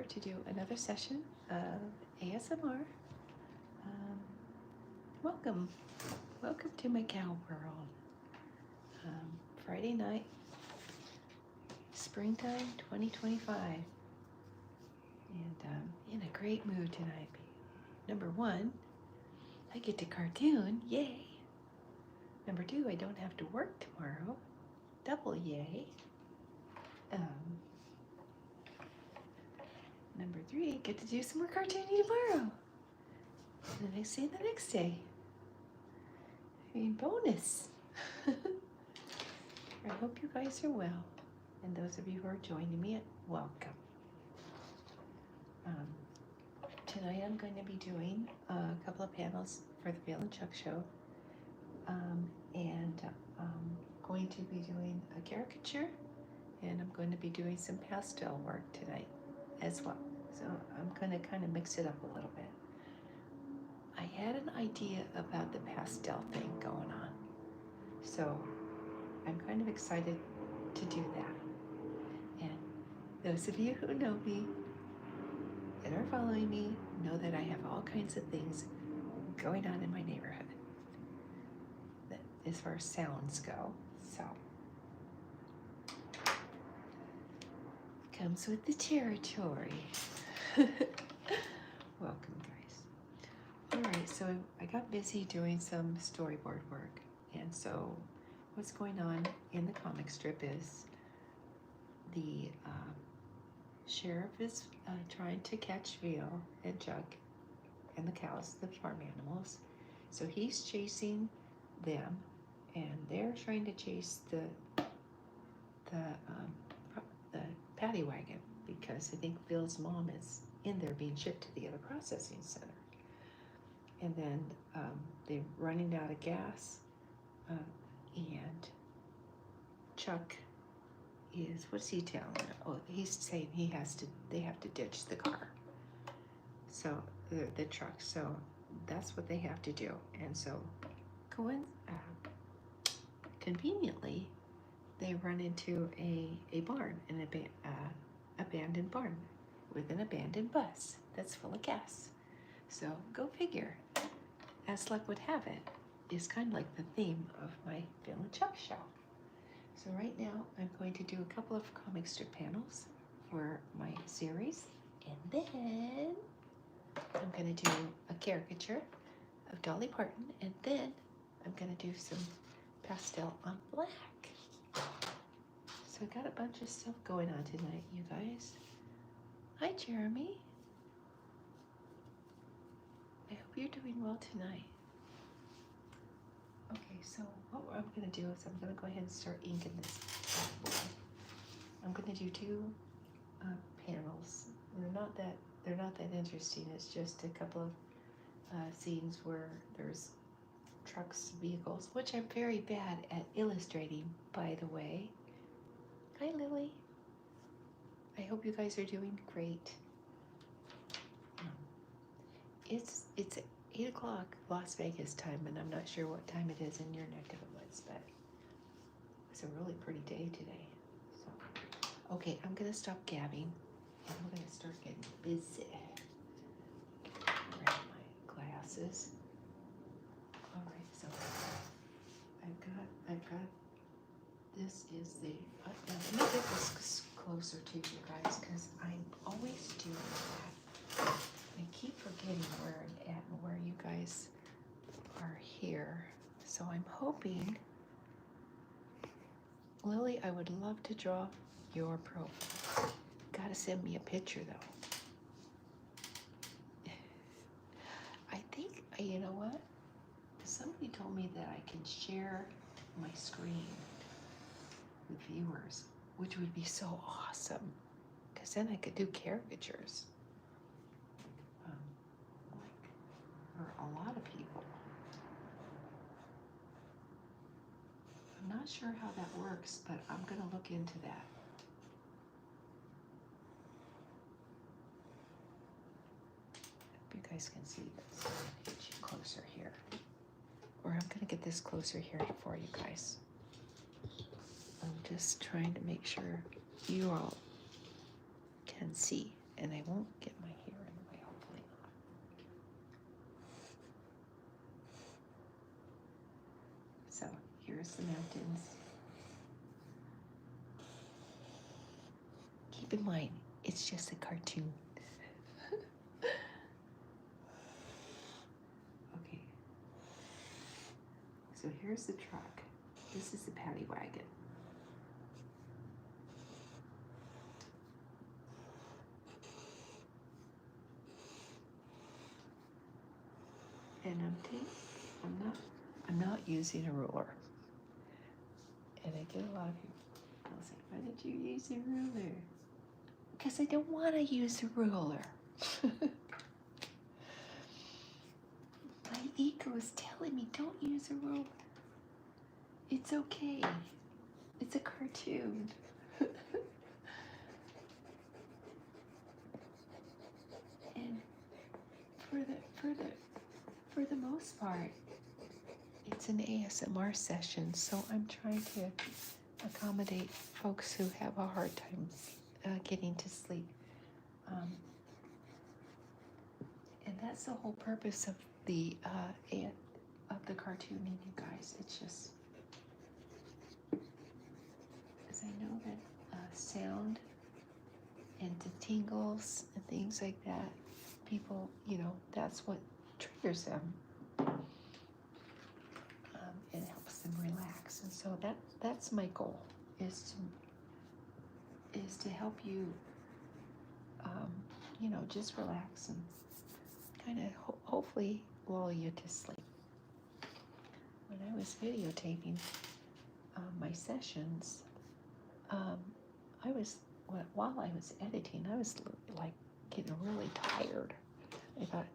to do another session of ASMR. Welcome. Welcome to my cow world. Friday night, springtime 2025. And in a great mood tonight. Number one, I get to cartoon. Yay. Number two, I don't have to work tomorrow. Double yay. Number three, get to do some more cartooning tomorrow. And the next day, the next day. I mean, bonus. I hope you guys are well. And those of you who are joining me, welcome. Tonight I'm going to be doing a couple of panels for the Phil and Chuck show. And I'm going to be doing a caricature, and I'm going to be doing some pastel work tonight as well. So I'm going to kind of mix it up a little bit. I had an idea about the pastel thing going on. So I'm kind of excited to do that. And those of you who know me and are following me know that I have all kinds of things going on in my neighborhood that, as far as sounds go. So comes with the territory. Welcome, guys. All right, so I got busy doing some storyboard work, and so what's going on in the comic strip is the sheriff is trying to catch Phil and Chuck and the cows, the farm animals. So he's chasing them, and they're trying to chase the paddy wagon, because I think Phil's mom is in there being shipped to the other processing center. And then they're running out of gas, and Chuck is, what's he telling her? Oh, he's saying they have to ditch the car. So the truck. So that's what they have to do. And so conveniently, they run into a barn, an abandoned barn with an abandoned bus that's full of gas. So go figure. As luck would have it, is kind of like the theme of my Phil and Chuck show. So right now, I'm going to do a couple of comic strip panels for my series, and then I'm going to do a caricature of Dolly Parton, and then I'm going to do some pastel on black. So I got a bunch of stuff going on tonight, you guys. Hi, Jeremy. I hope you're doing well tonight. Okay, so what I'm going to do is I'm going to go ahead and start inking this bad boy. I'm going to do two panels. They're not that interesting. It's just a couple of scenes where there's trucks, vehicles, which I'm very bad at illustrating, by the way. Hi, Lily. I hope you guys are doing great. It's 8 o'clock Las Vegas time, and I'm not sure what time it is in your neck of the woods, but it's a really pretty day today. So, okay, I'm gonna stop gabbing, and I'm gonna start getting busy. Grab my glasses. All right, so I've got. This is the. Now let me get this closer to you guys, because I'm always doing that. I keep forgetting where I'm at and where you guys are here. So I'm hoping, Lily, I would love to draw your profile. Gotta send me a picture though. I think, you know what? Somebody told me that I can share my screen with viewers, which would be so awesome, because then I could do caricatures. For a lot of people. I'm not sure how that works, but I'm going to look into that. Hope you guys can see this. I'm going to get you closer here. Or I'm going to get this closer here for you guys. I'm just trying to make sure you all can see. and I won't get my hair in the way, hopefully not. So here's the mountains. Keep in mind, it's just a cartoon. Okay. So here's the truck. This is the paddy wagon. And I'm not using a ruler. And I get a lot of people say, why did you use a ruler? Because I don't want to use a ruler. My ego is telling me don't use a ruler. It's okay. It's a cartoon. And for the most part, it's an ASMR session, so I'm trying to accommodate folks who have a hard time getting to sleep. And that's the whole purpose of the cartooning, you guys. It's just, because I know that sound and the tingles and things like that, people, that's what triggers them. It helps them relax, and so that's my goal, is to help you, just relax and kind of hopefully lull you to sleep. When I was videotaping my sessions, while I was editing, I was like getting really tired. I thought,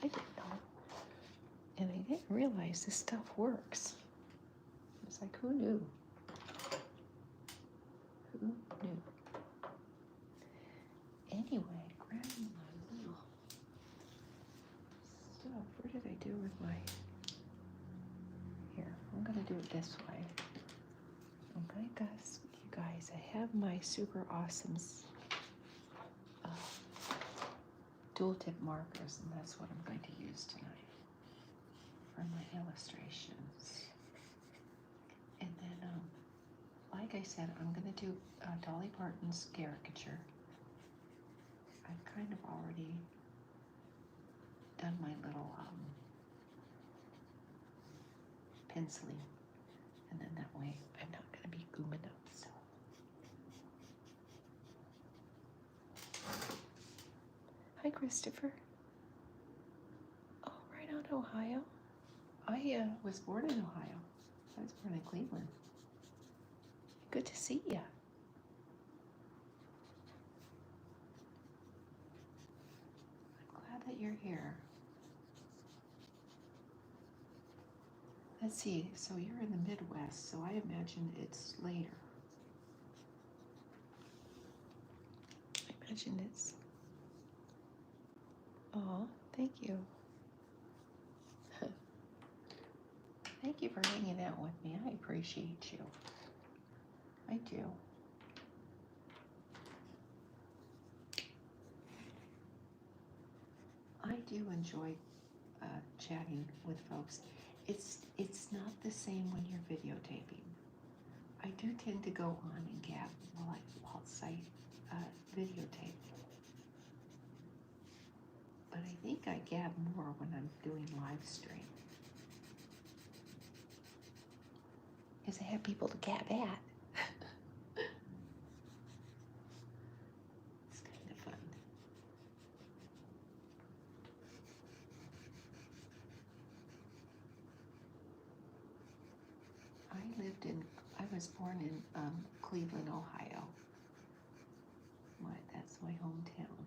I didn't know. And I didn't realize this stuff works. It's like, who knew? Who knew? Anyway, grabbing my little stuff. Where did I do with my... Here, I'm going to do it this way. Okay, guys, you guys, I have my Super Awesomes dual tip markers, and that's what I'm going to use tonight for my illustrations. And then, like I said, I'm going to do Dolly Parton's caricature. I've kind of already done my little penciling, and then that way I'm not going to be gooming up. So, hi, Christopher. Oh, right on, Ohio. I was born in Ohio. I was born in Cleveland. Good to see ya. I'm glad that you're here. Let's see, so you're in the Midwest, so I imagine it's later. I imagine it's... Oh, thank you. Thank you for hanging out with me. I appreciate you. I do. I do enjoy chatting with folks. It's not the same when you're videotaping. I do tend to go on and gab whilst I videotape. But I think I gab more when I'm doing live stream. Because I have people to gab at. It's kind of fun. I was born in Cleveland, Ohio. That's my hometown.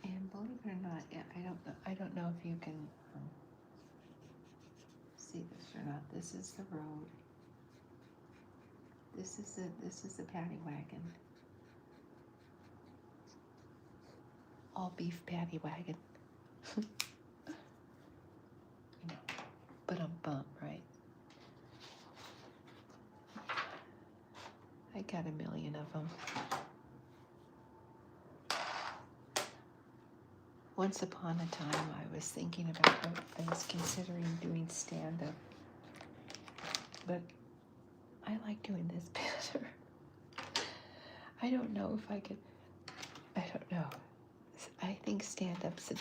And believe it or not, I don't know if you can see this or not. This is the road. This is the paddy wagon. All beef paddy wagon. But got a million of them. Once upon a time, I was thinking about, I was considering doing stand-up, but I like doing this better. I don't know if I could, I don't know. I think stand-up's a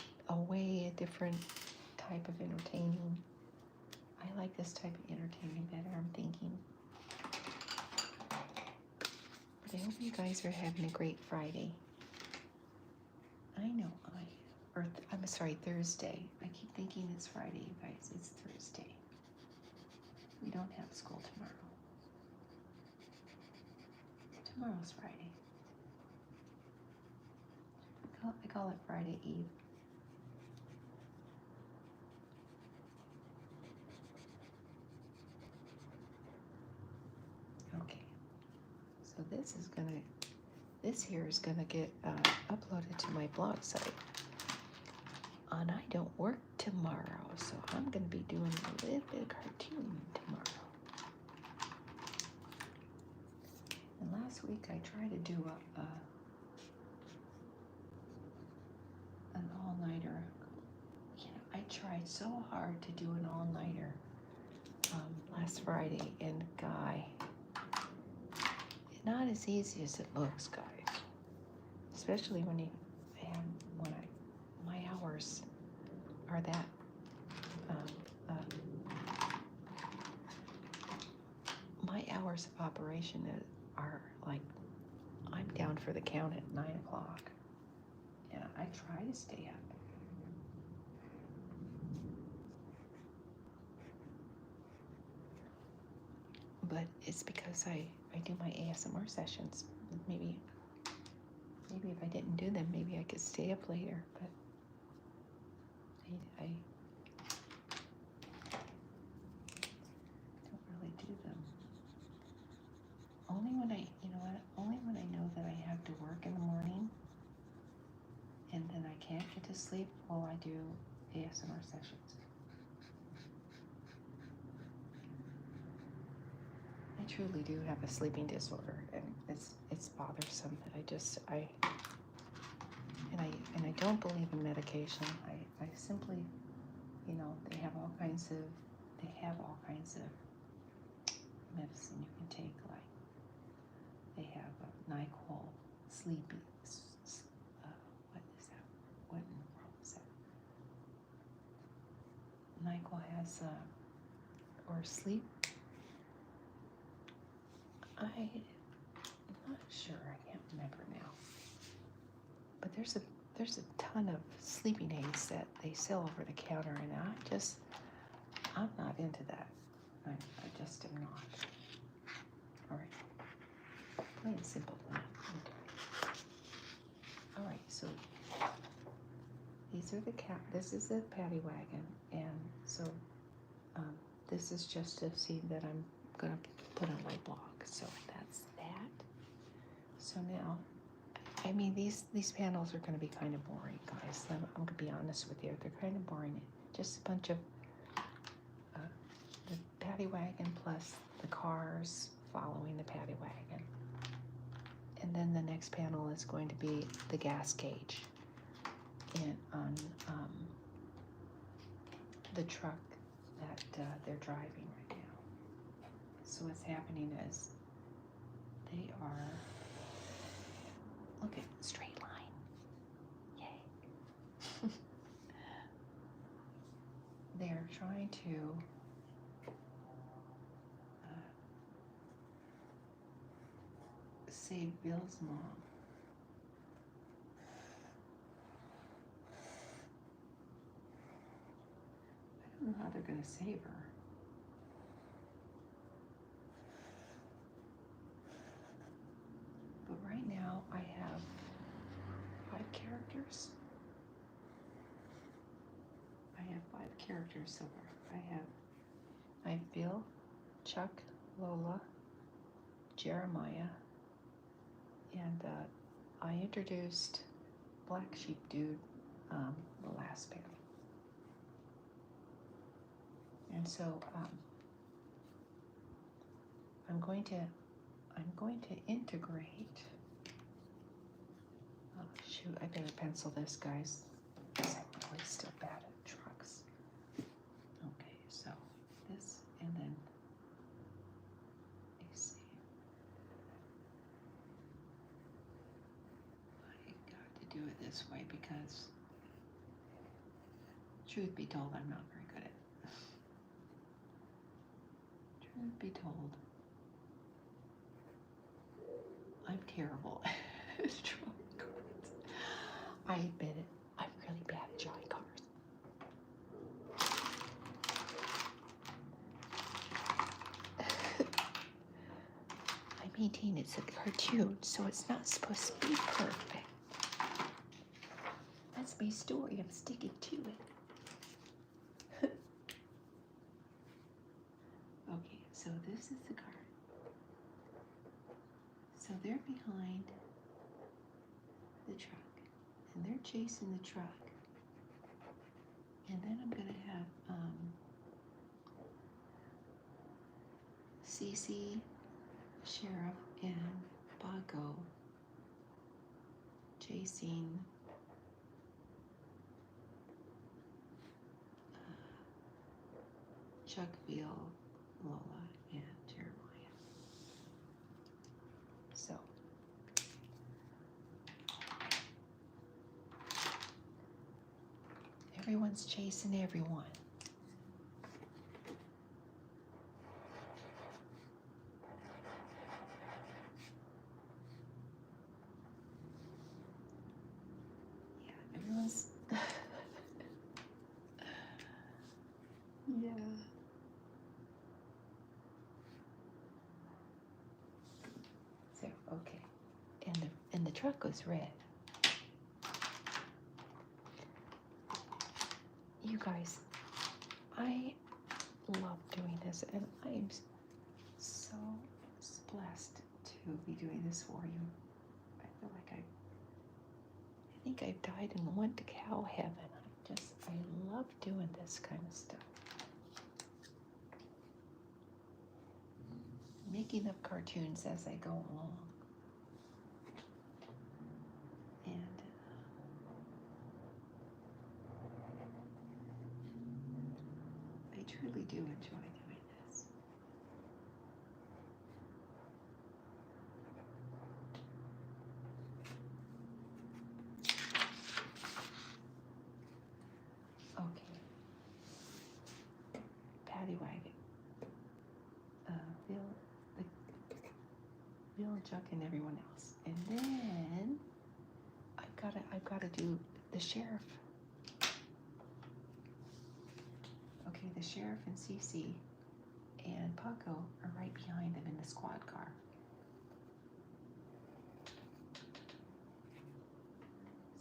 different type of entertaining. I like this type of entertaining better, I'm thinking. But I hope you guys are having a great Friday. I know I'm sorry, Thursday. I keep thinking it's Friday, you guys. It's Thursday. We don't have school tomorrow. Tomorrow's Friday. I call it Friday Eve. Okay. So this here is gonna get uploaded to my blog site. And I don't work tomorrow, so I'm gonna be doing a little bit of cartoon tomorrow. And last week I tried to do an all-nighter. I tried so hard to do an all-nighter last Friday, and not as easy as it looks, guys. Especially when my hours are that my hours of operation are like, I'm down for the count at 9 o'clock. And I try to stay up. But it's because I do my ASMR sessions. Maybe if I didn't do them, maybe I could stay up later. But I don't really do them. Only when I know that I have to work in the morning and then I can't get to sleep while I do ASMR sessions. I truly do have a sleeping disorder, and it's bothersome. And I don't believe in medication. I simply, they have all kinds of medicine you can take. Like they have NyQuil, sleepy. What is that? What in the world is that? NyQuil has or sleep. I'm not sure. I can't remember now. But there's a ton of sleeping aids that they sell over the counter, and I'm not into that. I just am not. All right, plain and simple. All right, so these are this is the paddy wagon, and so this is just a scene that I'm gonna put on my blog. So that's that. So now, I mean, these panels are going to be kind of boring, guys. I'm going to be honest with you. They're kind of boring. Just a bunch of the paddy wagon plus the cars following the paddy wagon. And then the next panel is going to be the gas gauge on the truck that they're driving right now. So what's happening is they are, look at straight line, yay. They're trying to save Bill's mom. I don't know how they're going to save her. But right now I have 5 characters. I have 5 characters so far. I have Bill, Chuck, Lola, Jeremiah, and I introduced Black Sheep Dude the last panel. And so I'm I'm going to integrate. Oh, shoot, I better pencil this, guys. I'm really still bad at trucks. Okay, so this, and then AC. I got to do it this way because, truth be told, I'm not very good at it. Truth be told, I'm terrible at drawing cards. I admit it. I'm really bad at drawing cards. I maintain it's a cartoon, so it's not supposed to be perfect. That's my story. I'm sticking to it. Okay, so this is the card. So they're behind the truck, and they're chasing the truck. And then I'm gonna have Cece, Sheriff, and Bago chasing Chuckville, Lola, and Jeremiah. So everyone's chasing everyone. Yeah, everyone's yeah. So okay. And the truck was red. You guys, I love doing this, and I'm so blessed to be doing this for you. I feel like I think I've died and went to cow heaven. I love doing this kind of stuff. Making up cartoons as I go along. And I truly do enjoy doing this. Okay. Paddy Wagon. Bill, Chuck, and everyone else. And then I've gotta do the sheriff. Okay, the sheriff and Cece and Paco are right behind them in the squad car.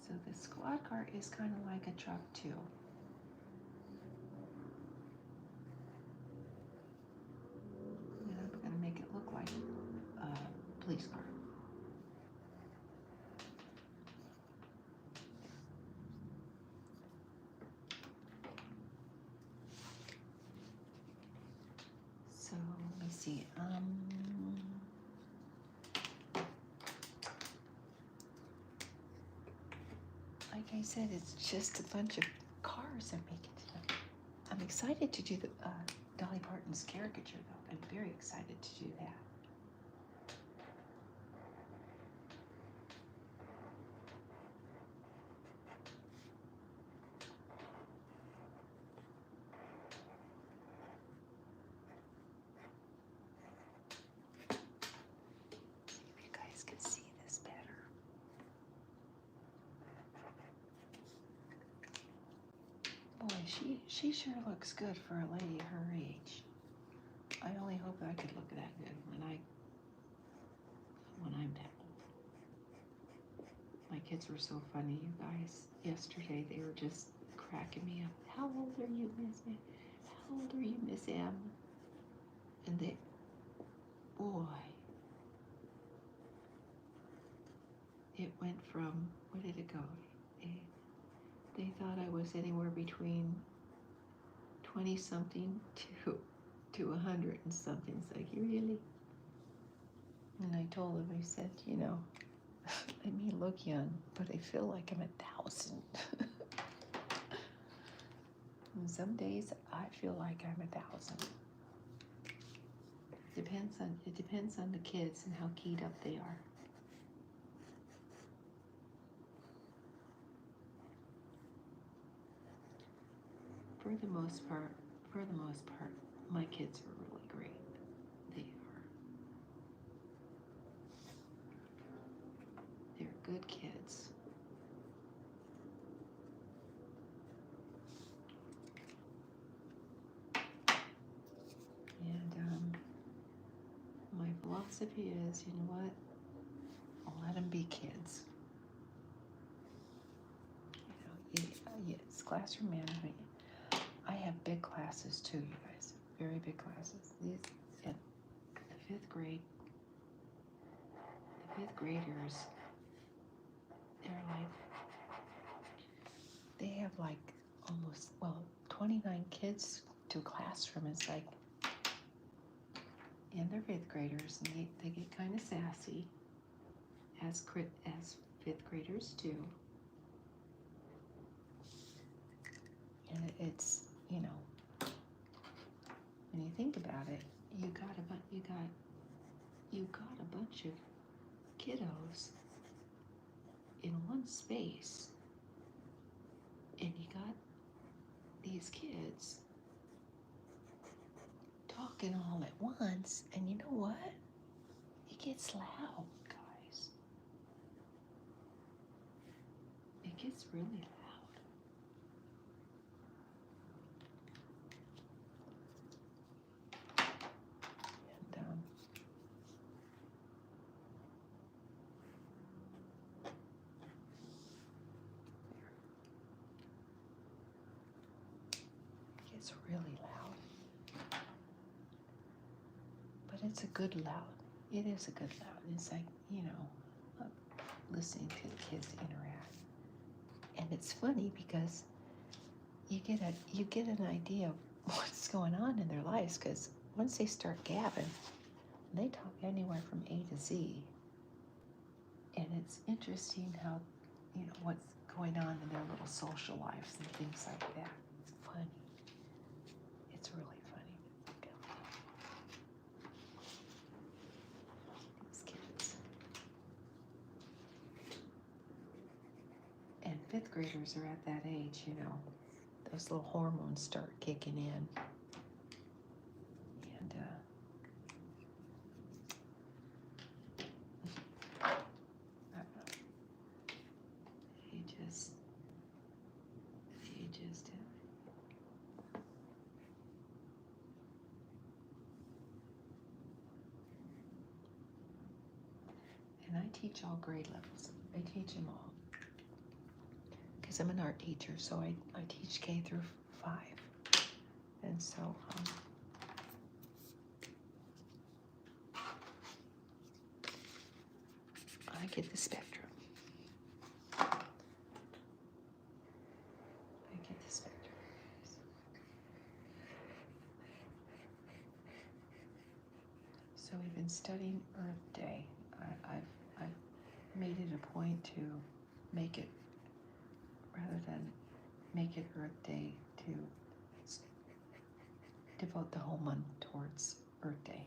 So the squad car is kind of like a truck too. And I'm gonna make it look like a police car. So let me see. Like I said, it's just a bunch of cars I'm making tonight. I'm excited to do the Dolly Parton's caricature, though. I'm very excited to do that. See if you guys can see this better. Boy, she sure looks good for a lady her age. I only hope I could look that good when I'm that old. My kids were so funny, you guys. Yesterday they were just cracking me up. How old are you, Miss M? How old are you, Miss M? And they, boy, it went from, what did it go? They thought I was anywhere between 20-something to 100 and something. It's like, really? And I told him, I said, you know, I may look young, but I feel like I'm 1,000. And some days I feel like I'm 1,000. It depends on the kids and how keyed up they are. For the most part, my kids are really great. They are. They're good kids. And my philosophy is, you know what? Let them be kids. You know, it's classroom management. I have big classes too, you guys. Very big classes. These at the fifth grade. The fifth graders, they have like almost 29 kids to a classroom. It's like, and they're fifth graders, and they get kind of sassy, as fifth graders do. And it's, you know, when you think about it, you got a bunch of kiddos in one space, and you got these kids talking all at once, and you know what? It gets loud, guys. It gets really loud. And it gets really loud. But it's a good loud. It is a good loud. It's like, you know, listening to the kids interact. And it's funny because you get an idea of what's going on in their lives, because once they start gabbing, they talk anywhere from A to Z. And it's interesting how, you know, what's going on in their little social lives and things like that. It's funny. It's really funny. These kids. And fifth graders are at that age, you know. Those little hormones start kicking in. And I don't know. He just and I teach all grade levels. I teach them all. Because I'm an art teacher, so I teach K through 5. And so I get the spectrum. So we've been studying Earth Day. I've made it a point to make it, rather than make it Earth Day, to devote the whole month towards Earth Day.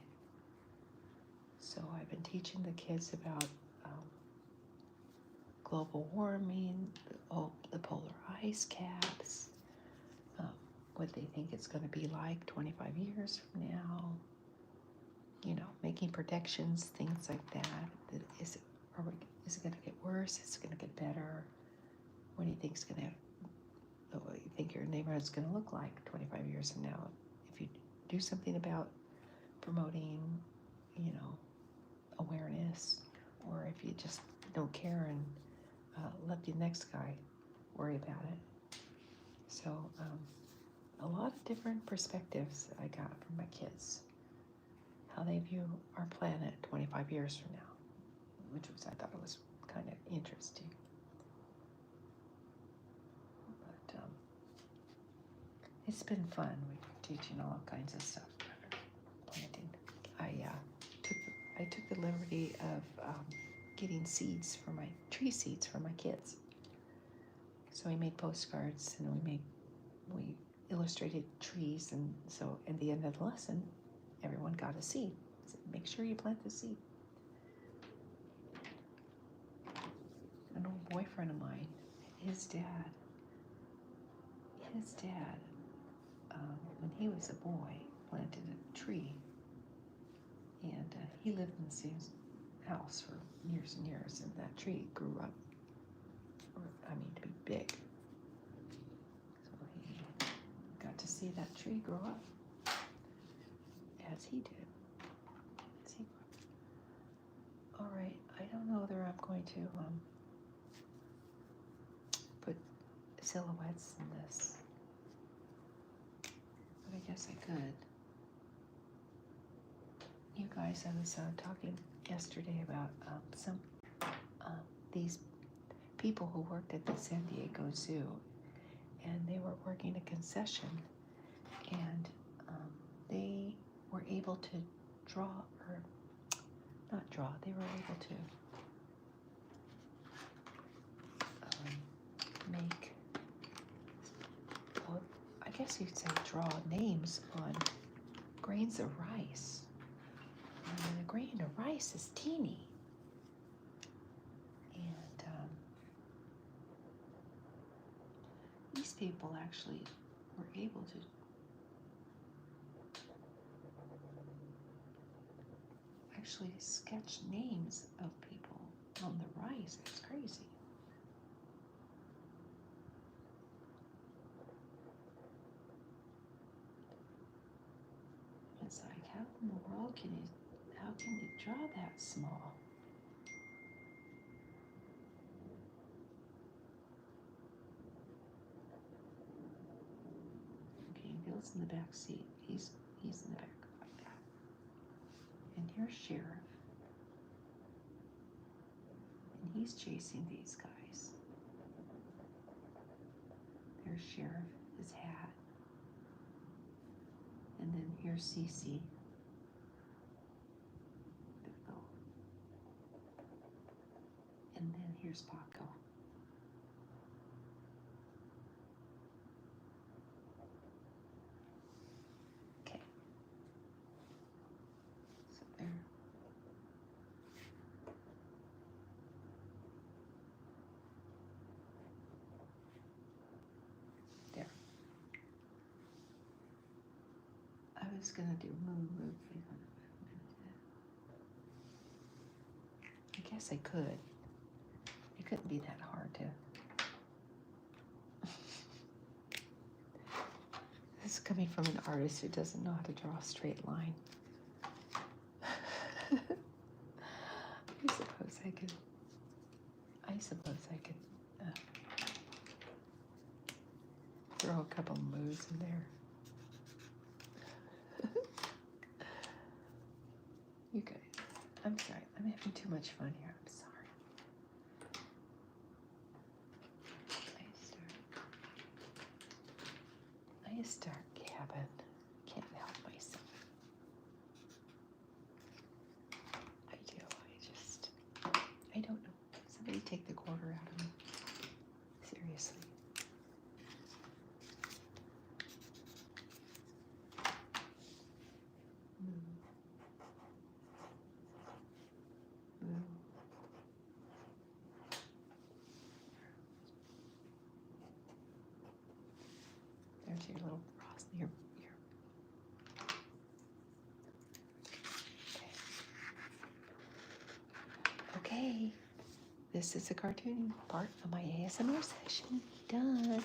So I've been teaching the kids about global warming, the polar ice caps, what they think it's going to be like 25 years from now, you know, making predictions, things like that. Is it going to get worse? Is it going to get better? What do you think you think your neighborhood's going to look like 25 years from now? If you do something about promoting, you know, awareness, or if you just don't care and let the next guy worry about it. So a lot of different perspectives I got from my kids, how they view our planet 25 years from now, which I thought was kind of interesting. But it's been fun. We're teaching all kinds of stuff. Planting. I took the liberty opportunity of getting seeds for my tree seeds for my kids. So we made postcards and we illustrated trees, and so at the end of the lesson, everyone got a seed. So make sure you plant the seed. An old boyfriend of mine, his dad, when he was a boy, planted a tree, and he lived in the same house for years and years, and that tree grew up, to be big. So he got to see that tree grow up as he did. All right, I don't know whether I'm going to put silhouettes in this, but I guess I could. You guys, I was talking yesterday about these people who worked at the San Diego Zoo, and they were working a concession, and they were able to draw, or not draw, they were able to make, well, I guess you'd say draw names on grains of rice. And a grain of rice is teeny. And these people actually were able to sketch names of people on the rice. It's crazy. It's like, how in the world can you draw that small? Okay, Bill's in the back seat. He's in the back like that. And here's Sheriff. And he's chasing these guys. There's Sheriff, his hat. And then here's Cece. And then here's Paco. Okay. So there. There. I was gonna do move. I guess I could. It couldn't be that hard to. This is coming from an artist who doesn't know how to draw a straight line. I suppose I could throw a couple moves in there. You guys, I'm sorry. I'm having too much fun here. I'm sorry. I start gabbing. Can't help myself. I don't know. Somebody take the quarter out of me. Seriously. There's your little frost. Your. Okay. This is the cartooning part of my ASMR session. Done.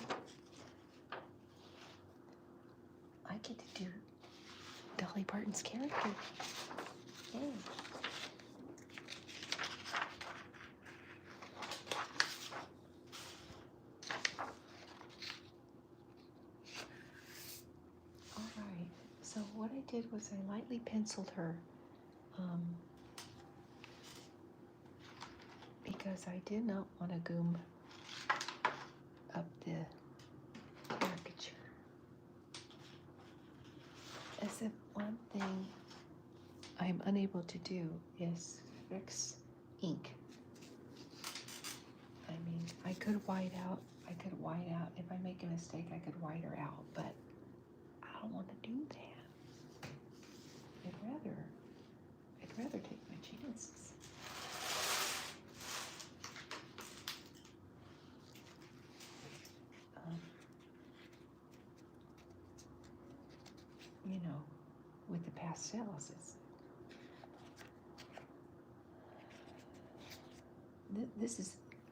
I get to do Dolly Parton's character. Yay. Alright, so what I did was I lightly penciled her because I did not want to goom up the caricature. As if one thing I'm unable to do is Fix ink. I mean, I could white out. If I make a mistake, I could white her out, but I don't want to do that. I'd rather take my chances. You know, with the pastels,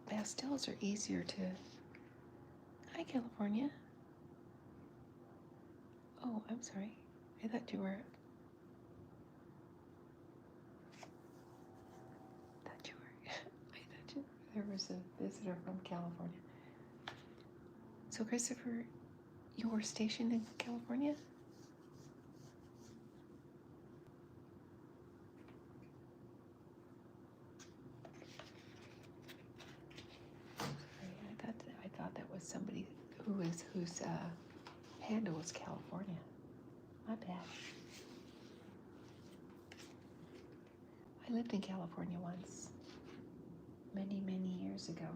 pastels are easier to. Hi, California. Oh, I'm sorry. I thought you were. There was a visitor from California. So, Christopher, you were stationed in California? I thought that was somebody whose handle was California. My bad. I lived in California once, many years ago.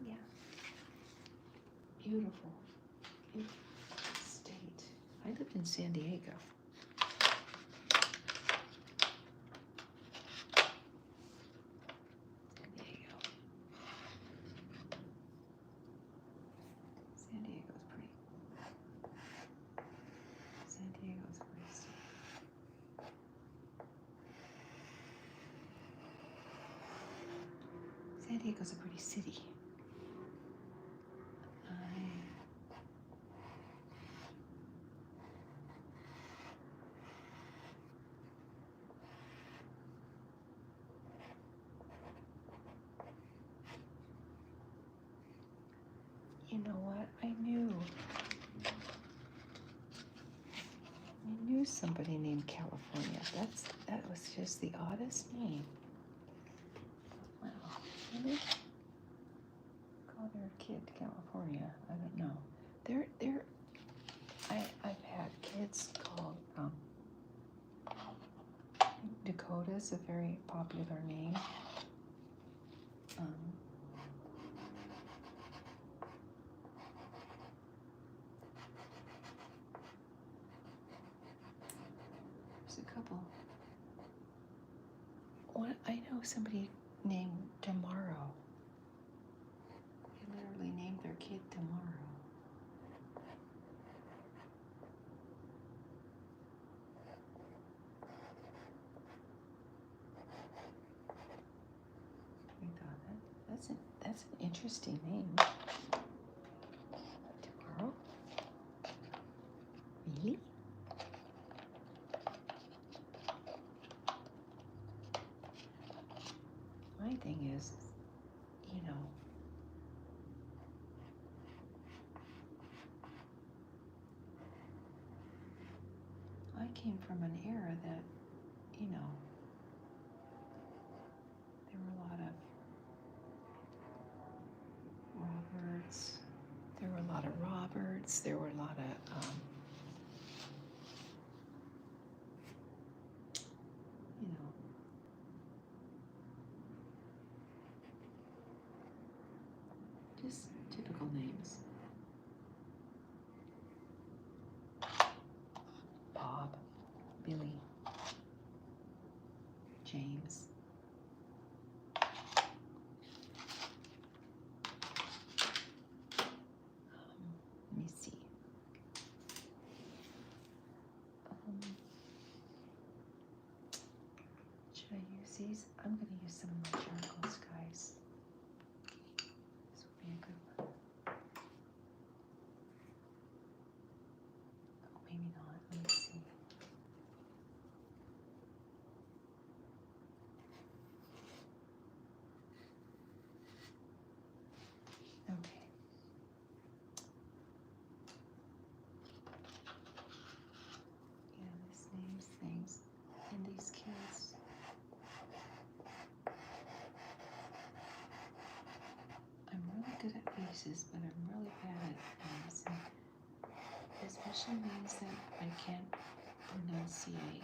Yeah, beautiful state. I lived in San Diego. San Diego's pretty. San Diego's pretty state. San Diego's a pretty city. You know what? I knew somebody named California. That was just the oddest name. Wow. Really? Call their kid California. I don't know. I've had kids called Dakota's a very popular name. There's a couple. I know somebody named Tomorrow. They literally named their kid Tomorrow. That's an interesting name. Tomorrow? Really? My thing is, you know, I came from an era that, you know, there were a lot of Roberts. There were a lot of Roberts. There were a lot of, you know, just typical names. Bob, Billy, James. Let me see. Should I use these? I'm going to use some of my charcoal skies. This would be a good one. Oh, maybe not. Let me see. Okay. Yeah, this names things. And these kids. I'm really good at faces, but I'm really bad at names. Especially names that I can't pronunciate.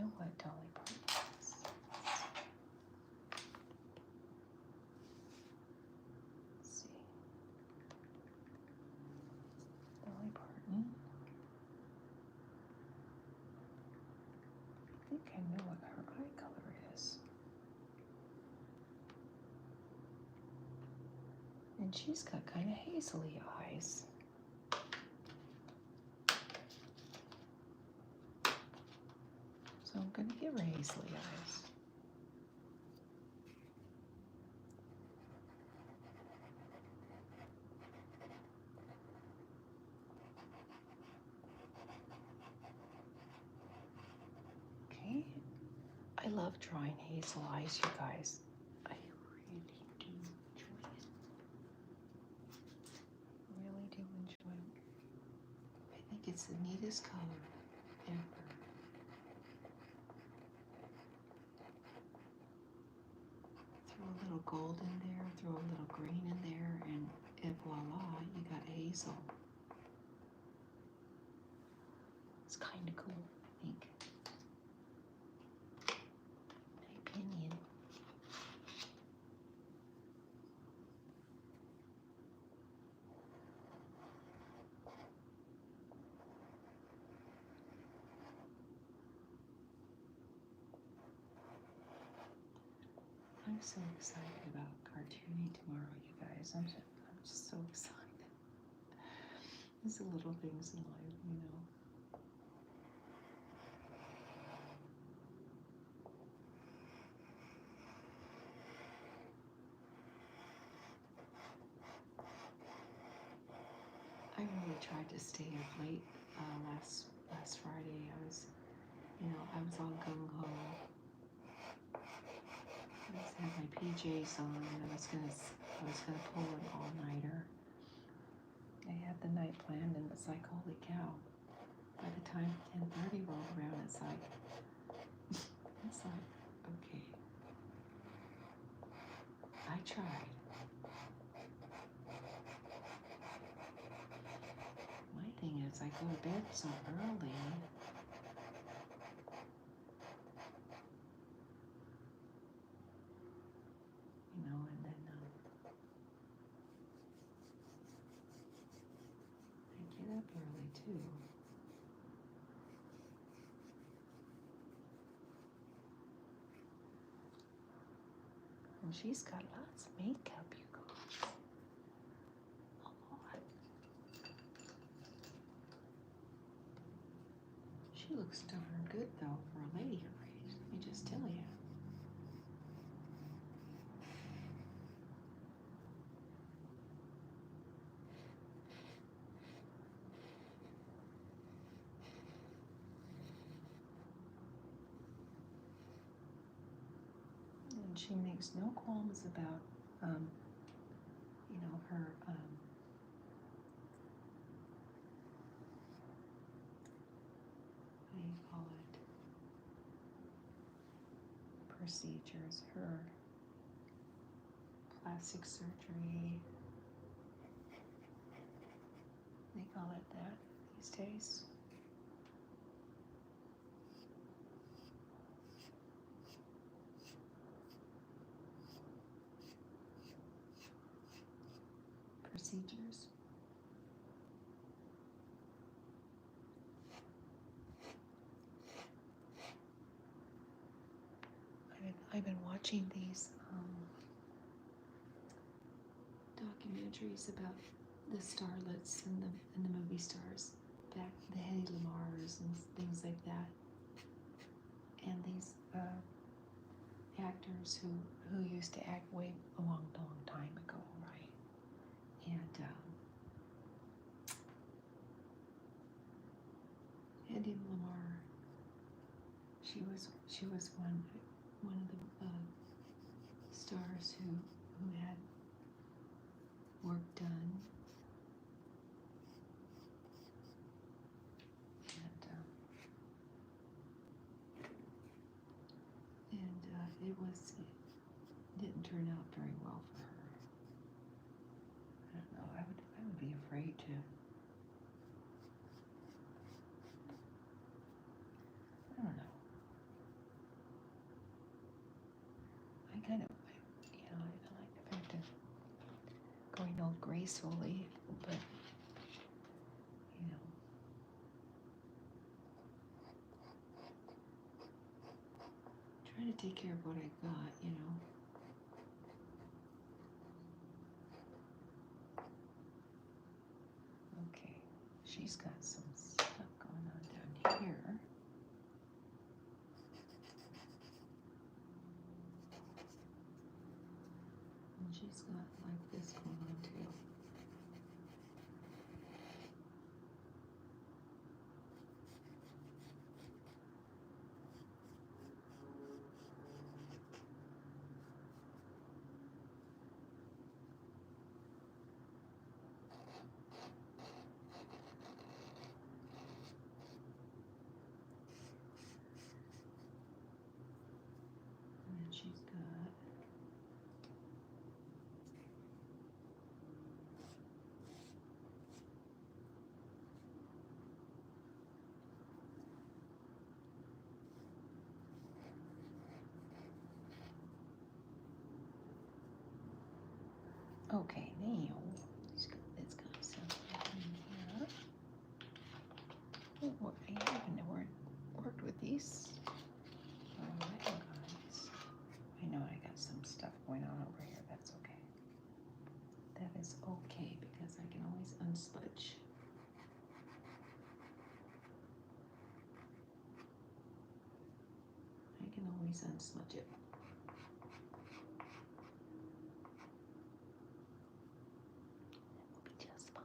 know what Dolly Parton is. Let's see. Dolly Parton. I think I know what her eye color is. And she's got kind of hazily eyes. So I'm going to give her hazily eyes. Okay. I love drawing hazel eyes, you guys. I really do enjoy it. Really do enjoy it. I think it's the neatest color ever. Throw a little gold in there, throw a little green in there, and voila, you got hazel. It's kind of cool, I think. My opinion. I'm so excited about cartooning tomorrow, you guys. I'm just so excited. It's the little things in life, you know. I really tried to stay up late last Friday. I was all gung ho. I had my PJs on, and I was gonna pull an all-nighter. I had the night planned, and it's like, holy cow! By the time 10:30 rolled around, it's like, okay. I tried. My thing is, I go to bed so early. And then I get up early too. And she's got lots of makeup, you guys. A lot. She looks darn good though for a lady her age, let me just tell you. And she makes no qualms about, her, what do you call it? Procedures, her plastic surgery. They call it that these days. Procedures. I've been watching these documentaries about the starlets and the movie stars, back the Hedy Lamars and things like that, and these actors who used to act way a long time ago, right? And Hedy Lamar, she was one of the stars who had work done, and it didn't turn out very well for her. I don't know. I would be afraid to. I don't know. kind of, I like the fact of going all gracefully, but try to take care of what I got. Okay, she's got some stuff going on down here. And she's got like this going on too. And then she's got okay, now it's got something in here. Oh, I haven't worked with these. Oh, guys. I know I got some stuff going on over here. That's okay. That is okay because I can always unsmudge. I can always unsmudge it. It will be just fine.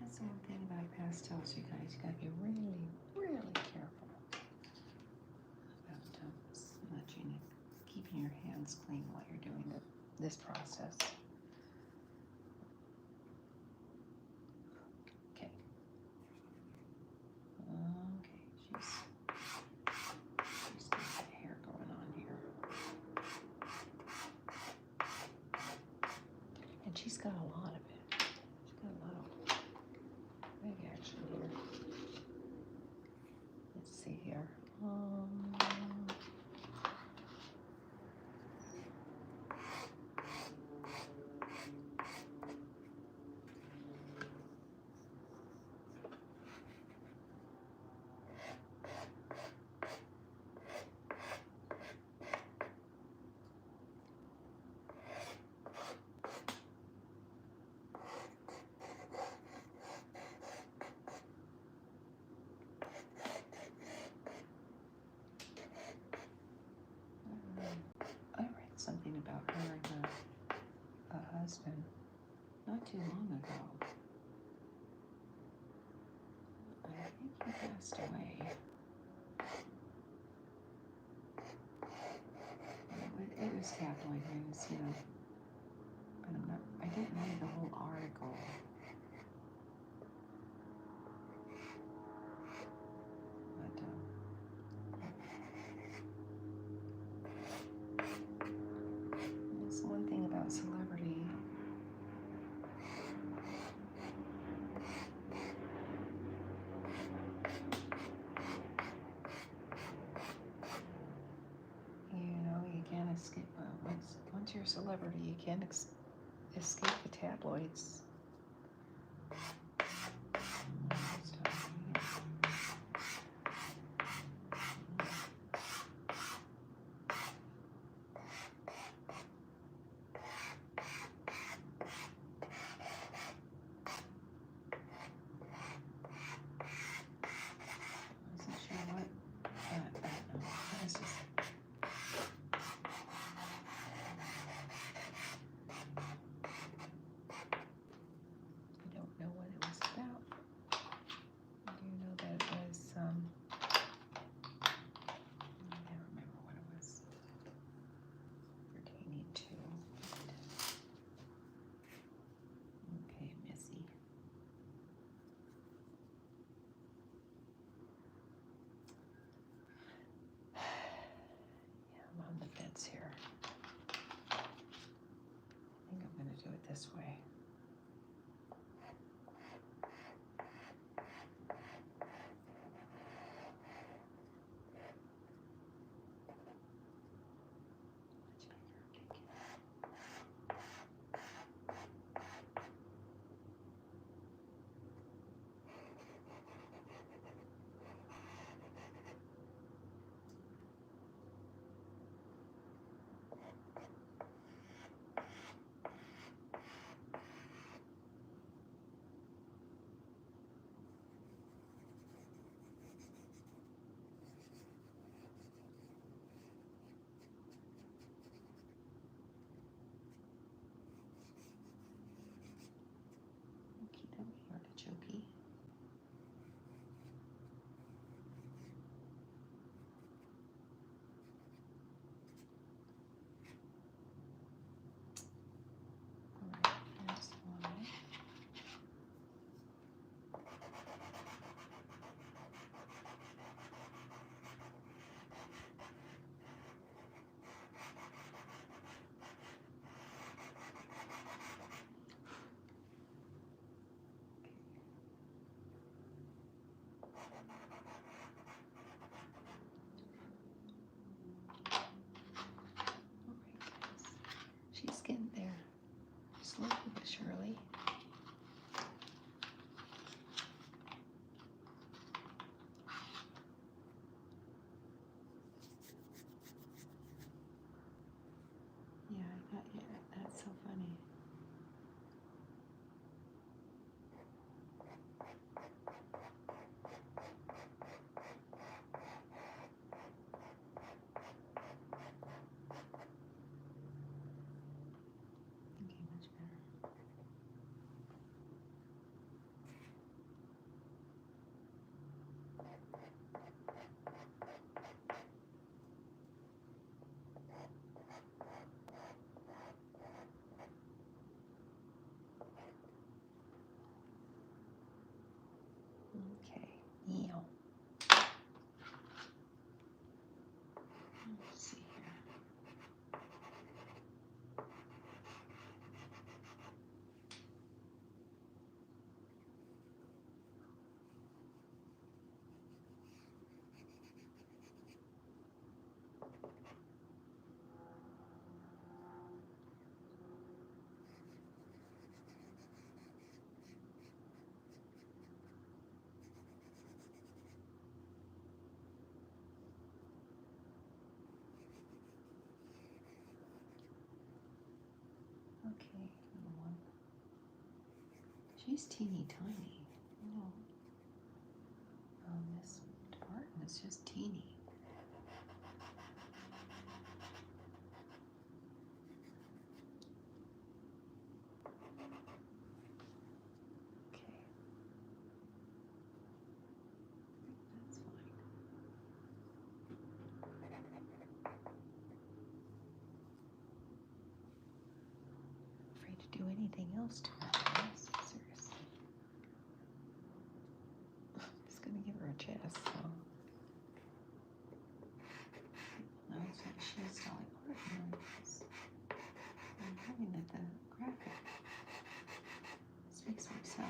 That's the one thing about pastels, you guys. You gotta be really, really careful about smudging and keeping your hands clean while you're doing this process. Okay. Okay, she's got the hair going on here. And she's got a lot of it. She's got a lot of big action here. Let's see here. I read something about her and her husband not too long ago. I think he passed away. It was tabloid news, but I didn't read the whole article. That's one thing about celebrity. You can't escape. Once you're a celebrity, you can't escape the tabloids. this way. Artichoke. Alright, here's one. She's getting there, slowly but surely. Yeah, I got you. That's so funny. Okay, much better. Okay, Neil. Let's see here. Okay, little one. She's teeny tiny. Oh, Miss Martin is just teeny. Okay, that's fine. Afraid to do anything else to her. Yes, seriously. Just gonna give her a chest, so. No, it's like she's Dolly Parton. I'm having that the graphic speaks for itself.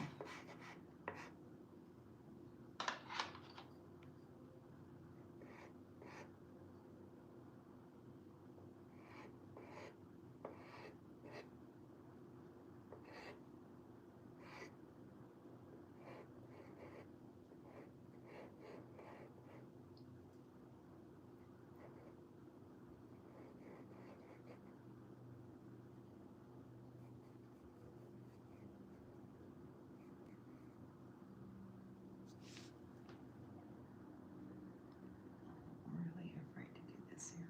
I'm really afraid to do this here.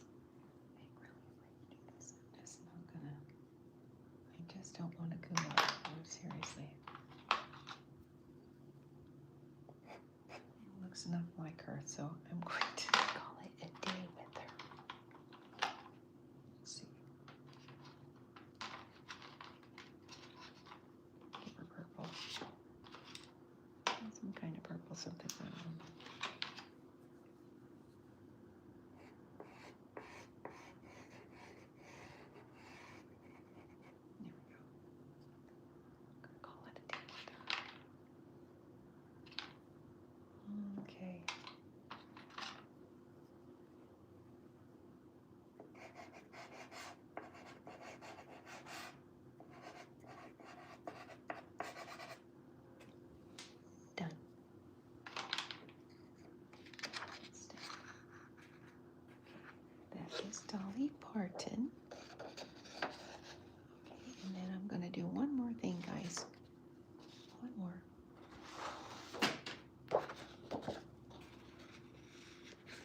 I'm really afraid to do this. I'm just not gonna. I just don't want to go out. Seriously. It looks enough like her, so I'm going to call it a day with her. Let's see. Give her purple. Some kind of purple, something. I don't know. That is Dolly Parton. Okay, and then I'm going to do one more thing, guys. One more.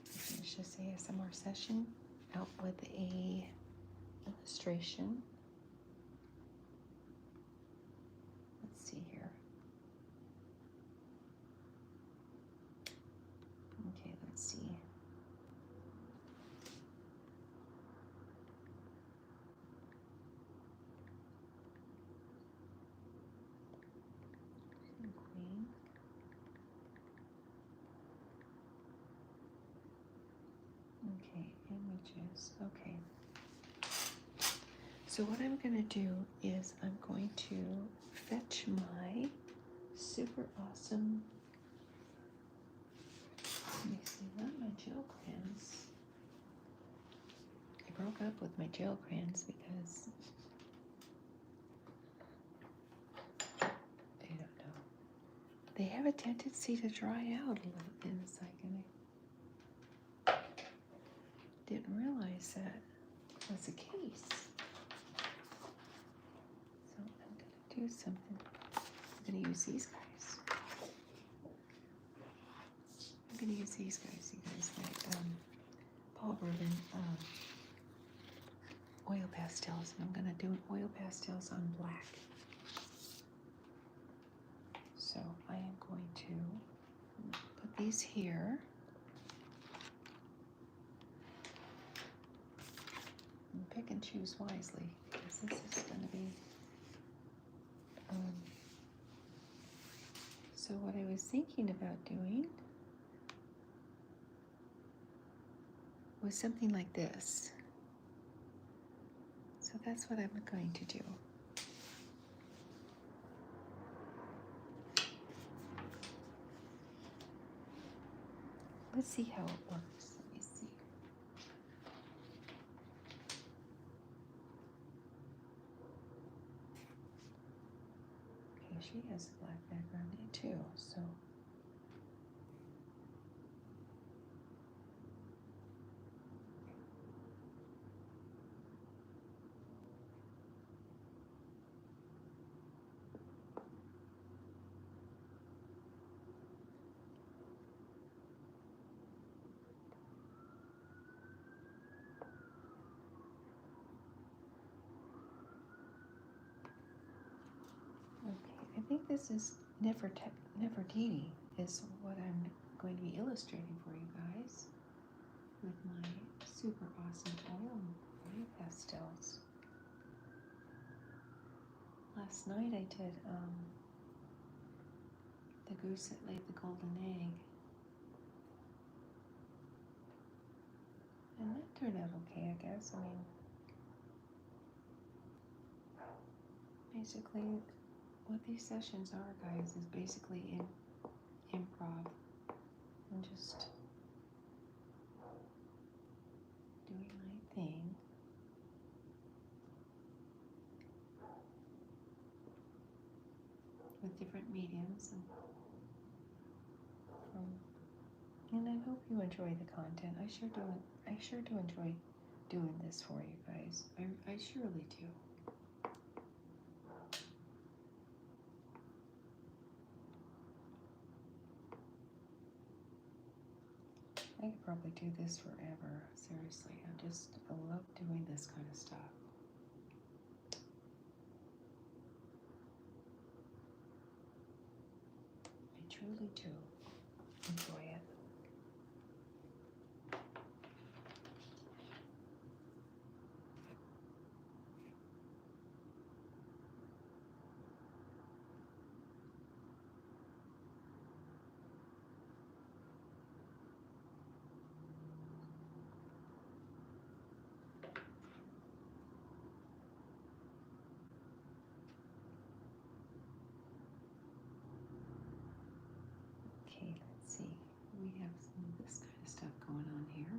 Finish this ASMR session out with a illustration. Let's see here. Okay, let's see. Queen. Okay, images. Okay. So what I'm going to do is I'm going to fetch my super awesome, let me see, not my gel crayons. I broke up with my gel crayons because I don't know. They have a tendency to dry out a little in a second. I didn't realize that was the case. So I'm going to do something. I'm going to use these guys. I'm going to use these guys, you guys, like Paul Berlin oil pastels. And I'm going to do oil pastels on black. So I am going to put these here. And pick and choose wisely, because this is going to be so what I was thinking about doing was something like this. So that's what I'm going to do. Let's see how it works. Let me see. Okay, she has a black background too, so. Okay, I think this is Nefertiti is what I'm going to be illustrating for you guys with my super awesome oil pastels. Last night I did the goose that laid the golden egg. And that turned out okay, I guess. I mean, basically, what these sessions are, guys, is basically improv. I'm just doing my thing. With different mediums. And I hope you enjoy the content. I sure do enjoy doing this for you guys. I surely do. I could probably do this forever. Seriously, I love doing this kind of stuff. I truly do enjoy it. Okay, let's see. We have some of this kind of stuff going on here.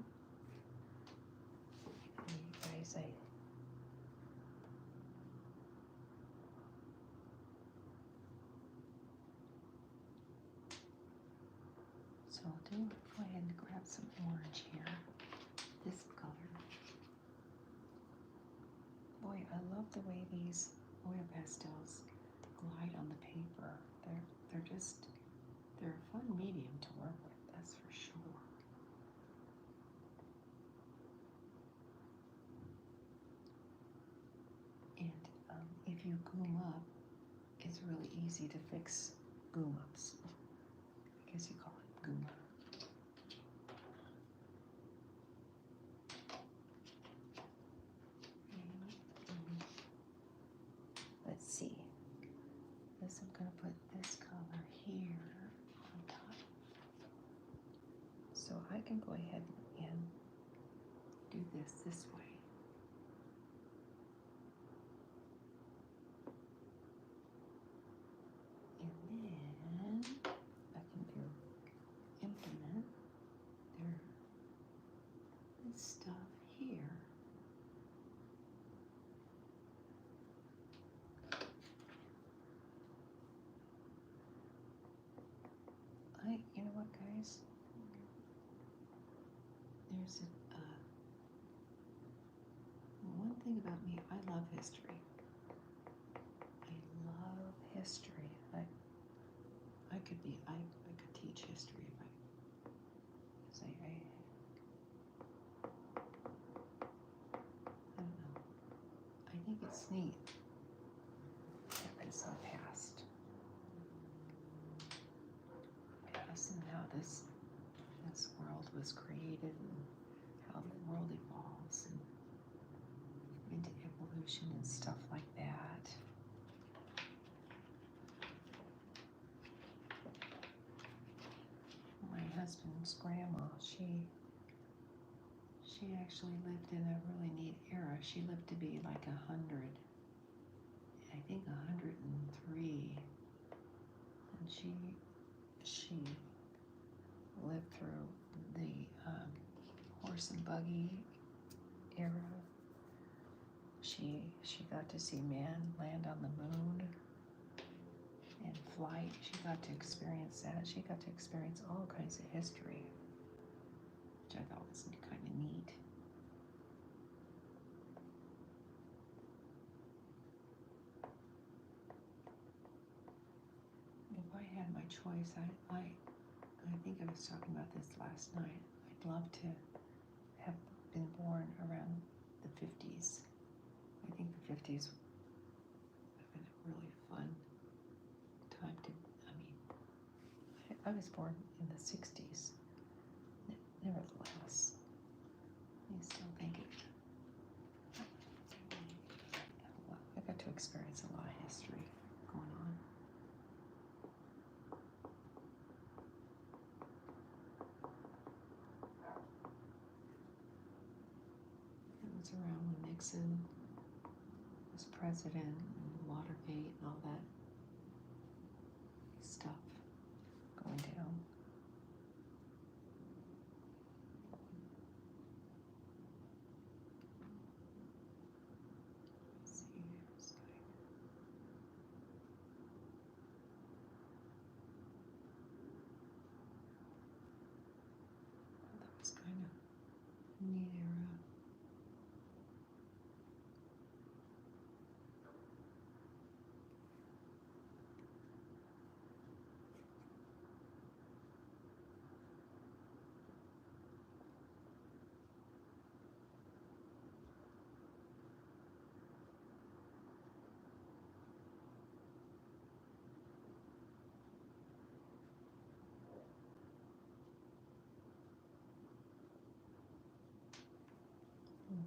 And you guys, so I'll go ahead and grab some orange here. This color. the way these oil pastels glide on the paper. They're a fun medium to work with, that's for sure. And if you goom up, it's really easy to fix goom ups. I guess you call it goom up. Let's see. This, I'm going to put this color here on top. So I can go ahead and do this way. And then I can implement this stuff here. You know what, guys? There's one thing about me. I love history. I love history. I could teach history if I don't know. I think it's neat that it's in past and how this world was created and how the world evolves and into evolution and stuff like that. My husband's grandma, she actually lived in a really neat era. She lived to be like 100, I think 103, and she lived through the horse and buggy era. She got to see man land on the moon and flight. She got to experience that. She got to experience all kinds of history, which I thought was kind of neat. If I had my choice, I think I was talking about this last night. I'd love to have been born around the 50s. I think the 50s would have been a really fun time to, I was born in the 60s. Nevertheless, I still think I got to experience a lot of history going on. It was around when Nixon was president and Watergate and all that stuff going down. Let's see, that was kind of a neat era.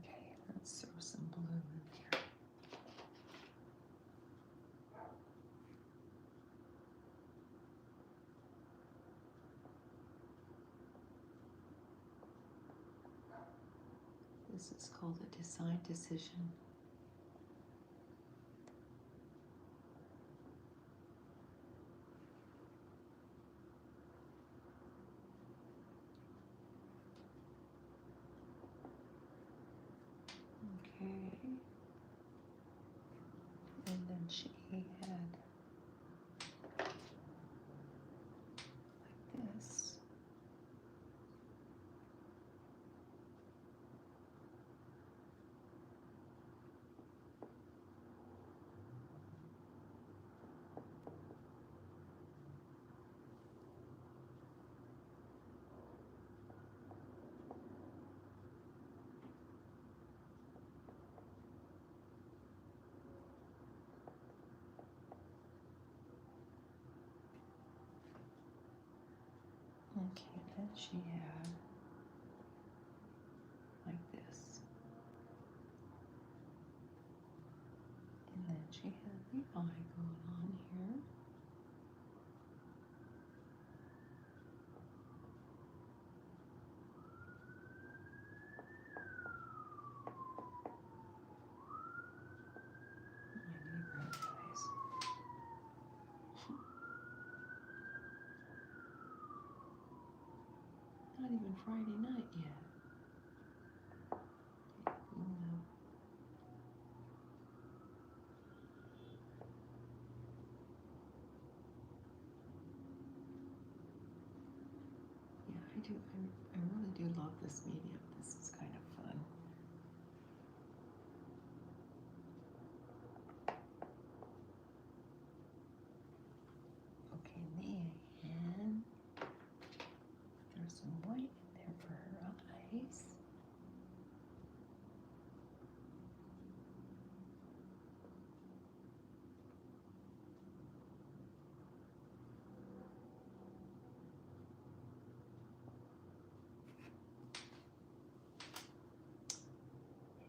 Okay, let's throw some blue in here. This is called a design decision. Okay. And then she had like this. she had like this. And then she had the eye going on here. My neighbor, guys. Not even Friday night yet. No. Yeah, I do. I really do love this medium. This is kind of fun. Okay, then there's some white in there for her eyes.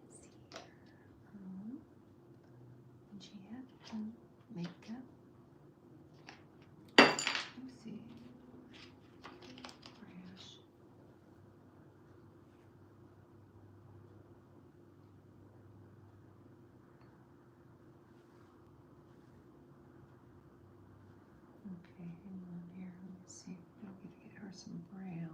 Let's see here. And she had some makeup. Let's see. Brush. Okay, hang on here. Let me see. I'm going to get her some brown.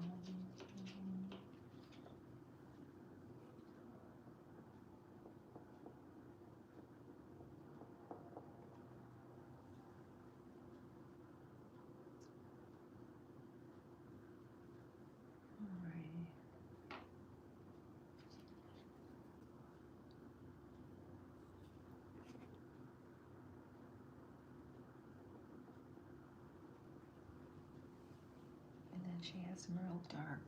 Alrighty. And then she has some real dark.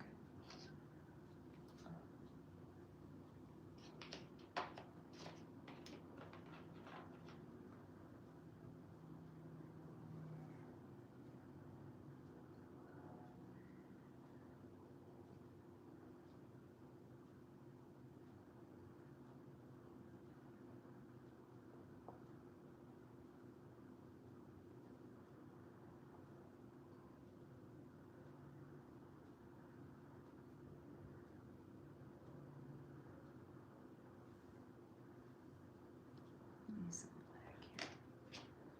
Maybe some black here.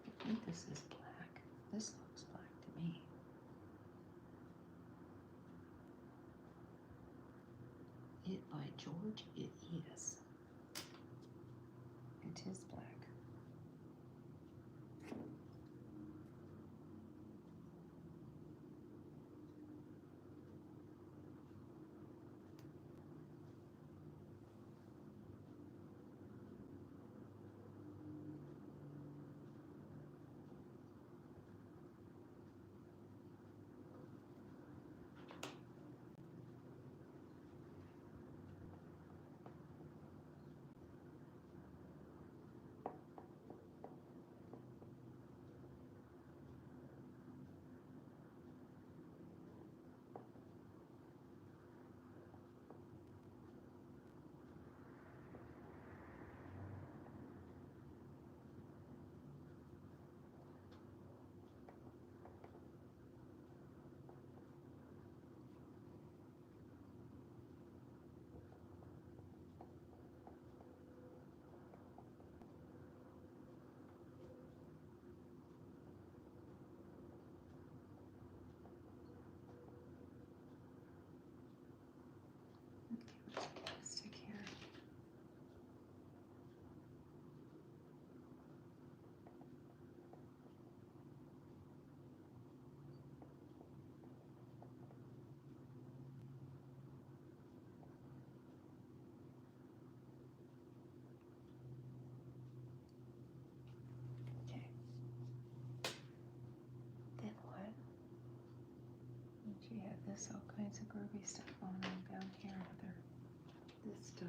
I think this is black. This looks black to me. It by George, it is. It is black. Okay, what's the lipstick here? Okay. Then what? And she had this all kinds of groovy stuff going on down here with her. This stuff.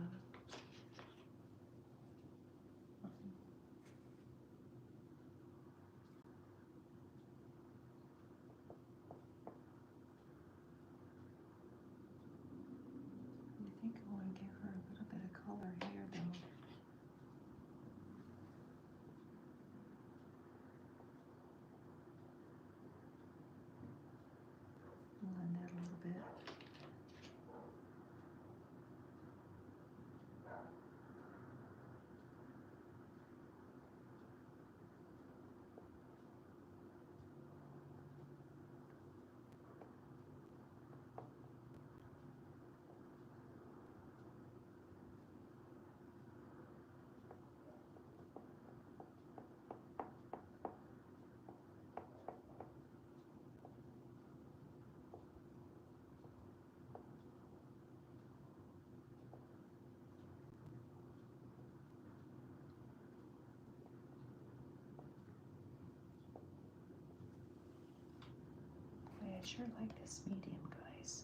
sure like this medium, guys.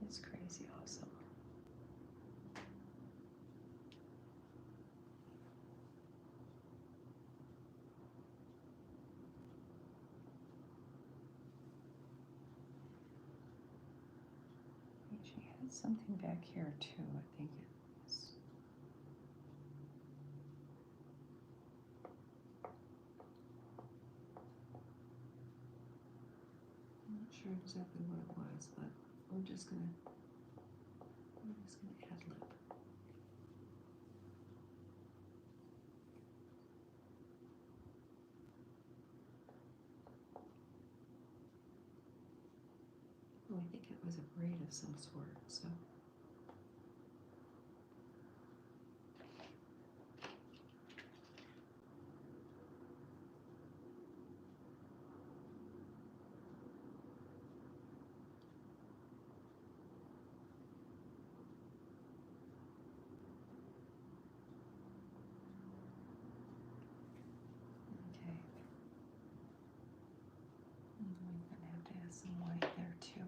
It's crazy awesome. She had something back here too, I think it was. I'm not sure exactly what it was, but we're just gonna ad lib. Oh, I think it was a braid of some sort, so. Okay. I'm gonna have to add some white there too.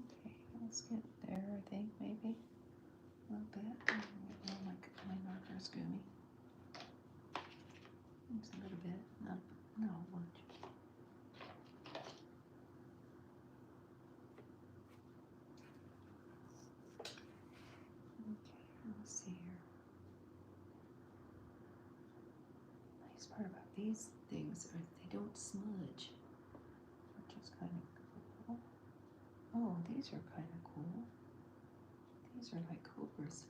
Okay, let's get there, I think, maybe. A little bit. Oh, my marker's goomy. Just a little bit. No, much. Okay, let's see here. Nice part about these things are they don't smudge, which is kind of cool. Oh, these are kind of cool. These are like cobras.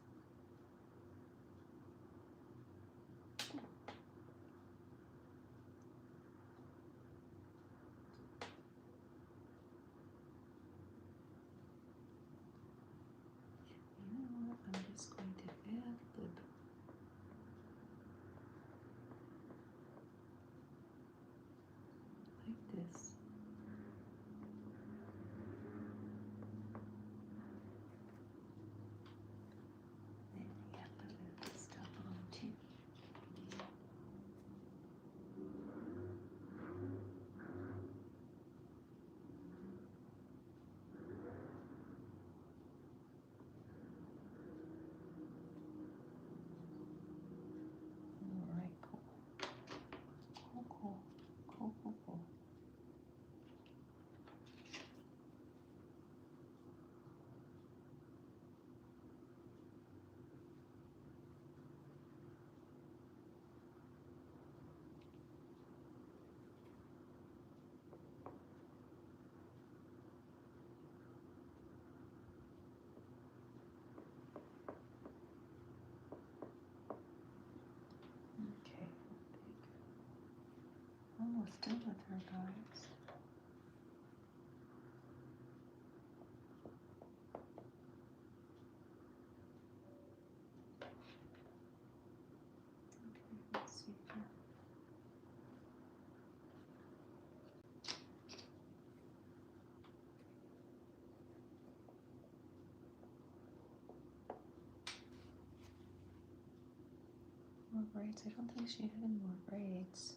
You know what? I'm just going to add lib. Like this. Then add a little bit of this stuff on too. Alright, cool. Cool. Okay, almost done with her, guys. Okay, let's see here. braids? I don't think she had any more braids.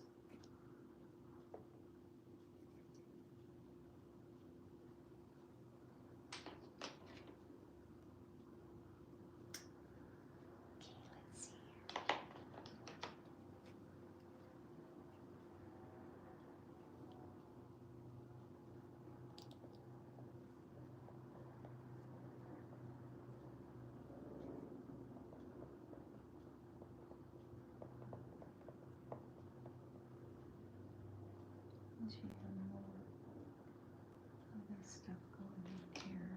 Okay, let's see here. She had more of this stuff going in here.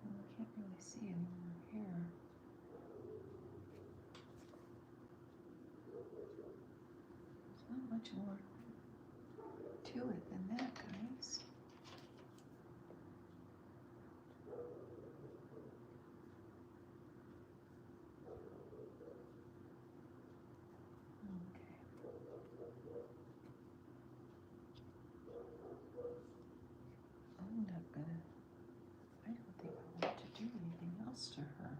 And I can't really see any more hair. There's not much more to it than that, guys. Okay. I'm not gonna, I don't think I want to do anything else to her.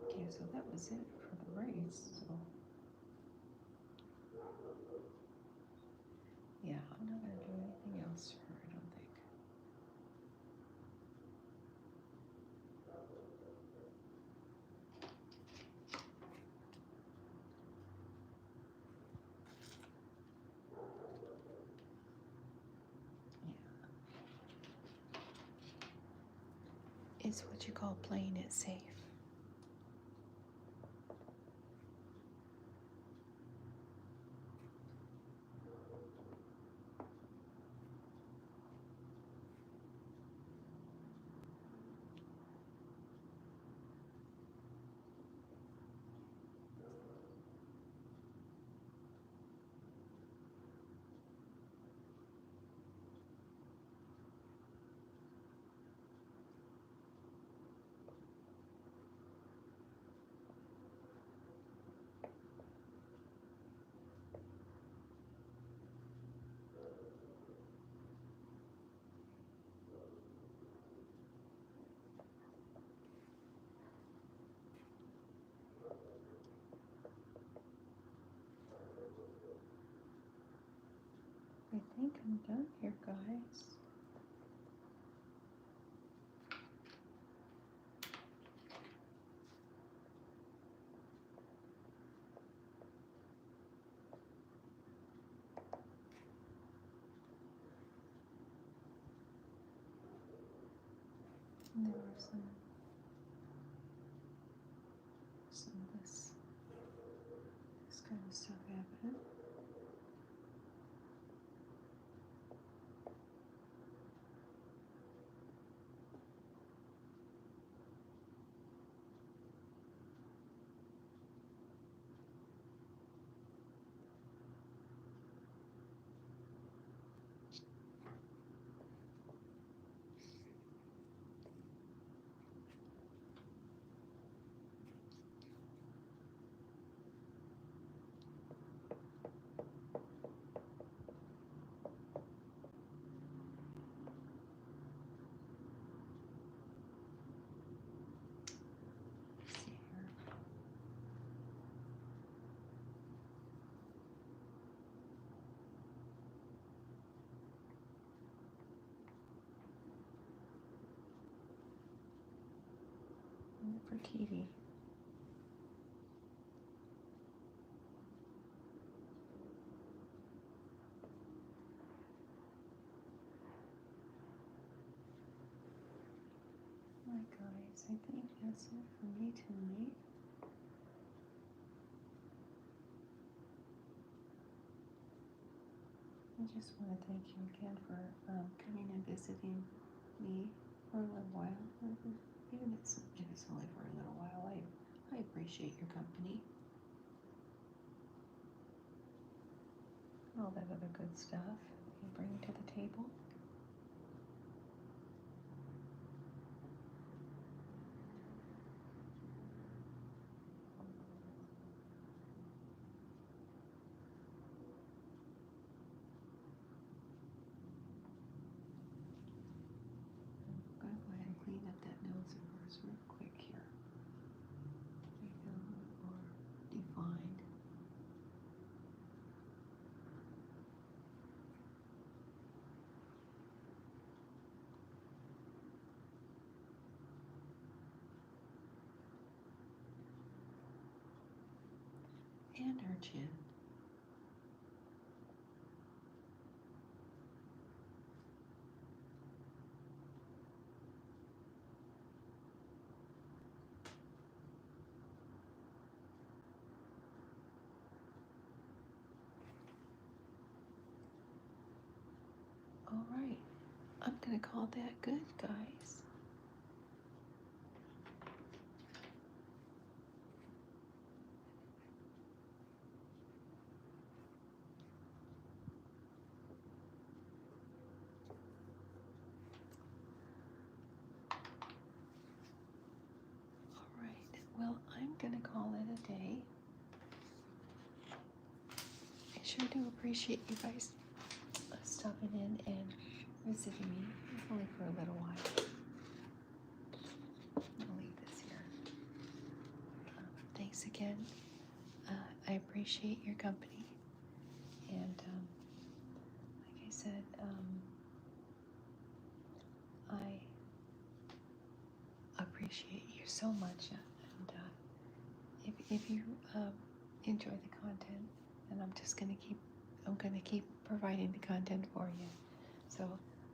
Okay, so that was it for the race, so. Yeah, I'm not gonna do anything else to her, I don't think. Yeah. It's what you call playing it safe. I think I'm done here, guys. And there was some of this kind of stuff happening. Let's see here. And for TV. Alright guys, I think that's it for me tonight. I just want to thank you again for coming and visiting me for a little while. Even if it's only for a little while, I appreciate your company. All that other good stuff you bring to the table. and her chin. All right, I'm gonna call that good, guys. All right, well, I'm gonna call it a day. I sure do appreciate you guys stopping in and visiting me, only for a little while. I'll leave this here. Thanks again. I appreciate your company, and like I said, I appreciate you so much. And if you enjoy the content, then I'm gonna keep providing the content for you. So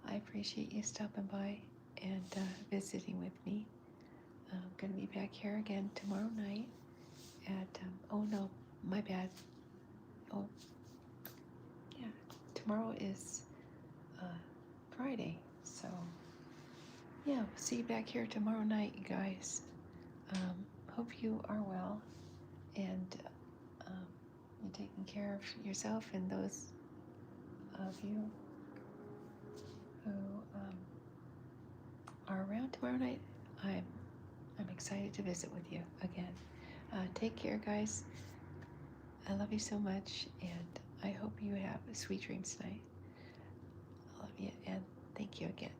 I appreciate you stopping by and visiting with me. I'm gonna be back here again tomorrow night at oh no, my bad. Oh yeah, tomorrow is Friday, so yeah, we'll see you back here tomorrow night, you guys. Hope you are well, and you're taking care of yourself and those of you who are around tomorrow night. I'm excited to visit with you again. Take care, guys. I love you so much, and I hope you have sweet dreams tonight. I love you, and thank you again.